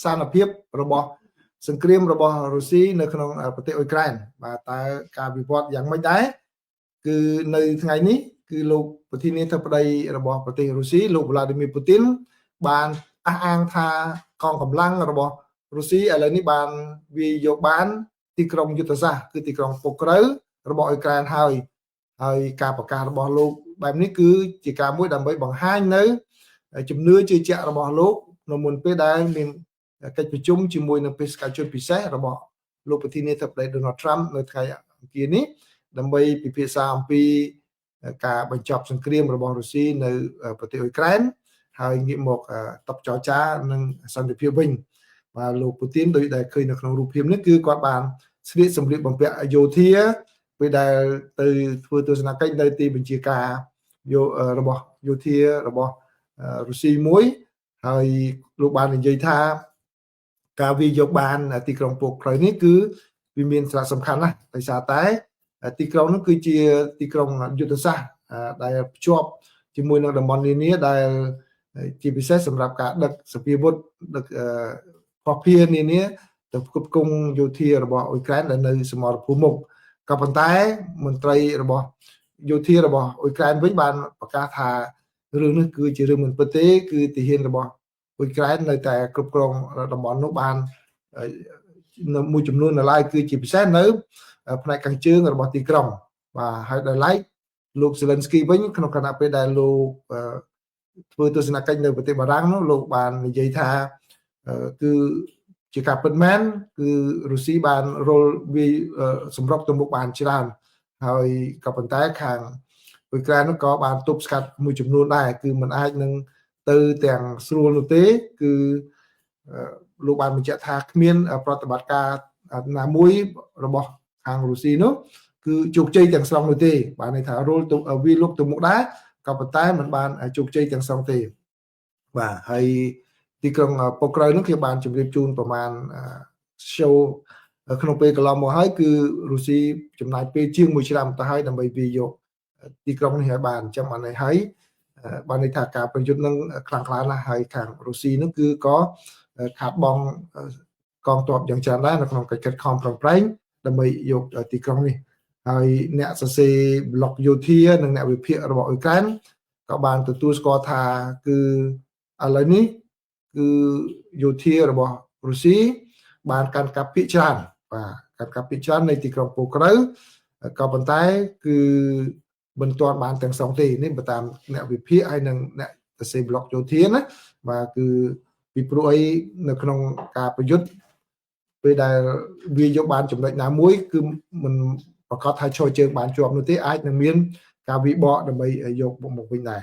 សានភាពរបស់សង្គ្រាមរបស់រុស្ស៊ីនៅក្នុងប្រទេសអ៊ុយក្រែនបាទតើការវិវត្តយ៉ាងម៉េចដែរគឺនៅថ្ងៃនេះគឺលោកប្រធានាធិបតីរបស់ប្រទេសរុស្ស៊ីលោក Vladimir Putin បានអះអាងថាកងកម្លាំងរបស់រុស្ស៊ីឥឡូវនេះបានវាយកបានទីក្រុងយុទ្ធសាស្ត្រគឺទីក្រុងពុក្រៅរបស់អ៊ុយក្រែនហើយការប្រកាសរបស់លោកបែបនេះគឺជាការមួយដើម្បីបង្ហាញនៅជំនឿជឿជាក់របស់លោកនៅមុនពេលដែលមានកិច្ចប្រជុំជាមួយនឹងបេសកជនពិសេសរបស់លោកប្រធានាធិបតី Donald Trump នៅថ្ងៃអង្គារនេះដើម្បីពិភាក្សាអំពីការបញ្ចប់សង្គ្រាមរបស់រុស្ស៊ីនៅប្រទេសអ៊ុយក្រែនហើយងាកមកតបចរចានឹងសន្តិភាពវិញបាទលោកពូទីនដោយដែលឃើញនៅក្នុងរូបភាពនេះគឺគាត់បានស្លៀកសម្លៀកបំពាក់យោធាពេលដែលទៅធ្វើទស្សនកិច្ចនៅទីបញ្ជាការរបស់យោធារបស់រុស្ស៊ីមួយហើយលោកបាននិយាយថាការវាយកបានទីក្រុងពុក្រៅនេះគឺវាមានសារៈសំខាន់ណាស់ដោយសារតែទីក្រុងនោះគឺជាទីក្រុងយុទ្ធសាស្ត្រដែលភ្ជាប់ជាមួយនឹងតំបន់នានាដែលជាពិសេសសម្រាប់ការដឹកសភាវុធដឹកភស្តុភារនានាទៅផ្គត់ផ្គង់យោធារបស់អ៊ុយក្រែនដែលនៅសមរភូមិមុខក៏ប៉ុន្តែមន្ត្រីរបស់យោធារបស់អ៊ុយក្រែនវិញបានប្រកាសថារឿងនេះគឺជារឿងមិនពិតទេគឺទាហានរបស់អ៊ុយក្រែននៅតែគ្រប់គ្រងតំបន់នោះបានមួយចំនួននៅឡើយគឺជាពិសេសនៅផ្នែកខាងជើងរបស់ទីក្រុងបាទហើយដោយឡែកលោក Zelensky វិញក្នុងគណៈពេលដែលលោកធ្វើទស្សនកិច្ចនៅប្រទេសបារាំងនោះលោកបាននិយាយថាគឺជាការពិតមែនគឺរុស្ស៊ីបានរលវាសម្រុកទៅមុខបានច្រើនហើយក៏ប៉ុន្តែខាងអ៊ុយក្រែននោះក៏បានទប់ស្កាត់មួយចំនួនដែរគឺมันអាចនឹងទៅទាំងស្រួលនោះទេគឺលោកបានបញ្ជាក់ថាគ្មានប្រតិបត្តិការណាមួយរបស់ខាងរុស្ស៊ីនោះគឺជោគជ័យទាំងស្រុងនោះទេបានន័យថារលទៅវាលុកទៅមុខដែរក៏ប៉ុន្តែมันបានជោគជ័យទាំងស្រុងទេបាទហើយទីក្រុងពុក្រៅនោះគេបានជម្រាបជូនប្រមាណ show ក្នុងពេលកន្លងមកហើយគឺរុស្ស៊ីចំណាយពេលជាង1ឆ្នាំទៅហើយដើម្បីវាយកទីក្រុងនេះឲ្យបានអញ្ចឹងបានន័យហើយបានន័យថាការប្រយុទ្ធនឹងខ្លាំងក្លាណាស់ហើយខាងរុស្ស៊ីនោះគឺក៏ខាតបង់កងទ័ពយ៉ាងច្រើនដែរនៅក្នុងកិច្ចខិតខំប្រឹងប្រែងដើម្បីយកទីក្រុងនេះហើយអ្នកសរសេរ blog យោធានិងអ្នកវិភាគរបស់អ៊ុយក្រែនក៏បានទទួលស្គាល់ថាគឺឥឡូវនេះគឺយោធារបស់រុស្ស៊ីបានកាន់កាប់ភាគច្រើនបាទកាន់កាប់ភាគច្រើននៃទីក្រុងពុក្រៅក៏ប៉ុន្តែគឺមិនទាន់បានទាំងស្រុងទេនេះបើតាមអ្នកវិភាគហើយនិងអ្នកសរសេរ blog យោធាណាបាទគឺពីព្រោះអីនៅក្នុងការប្រយុទ្ធពេលដែលវាយកបានចំណុចណាមួយគឺមិនប្រកាសថាឈរជើងបានជាប់នោះទេអាចនឹងមានការវិបកដើម្បីយកមកវិញដែរ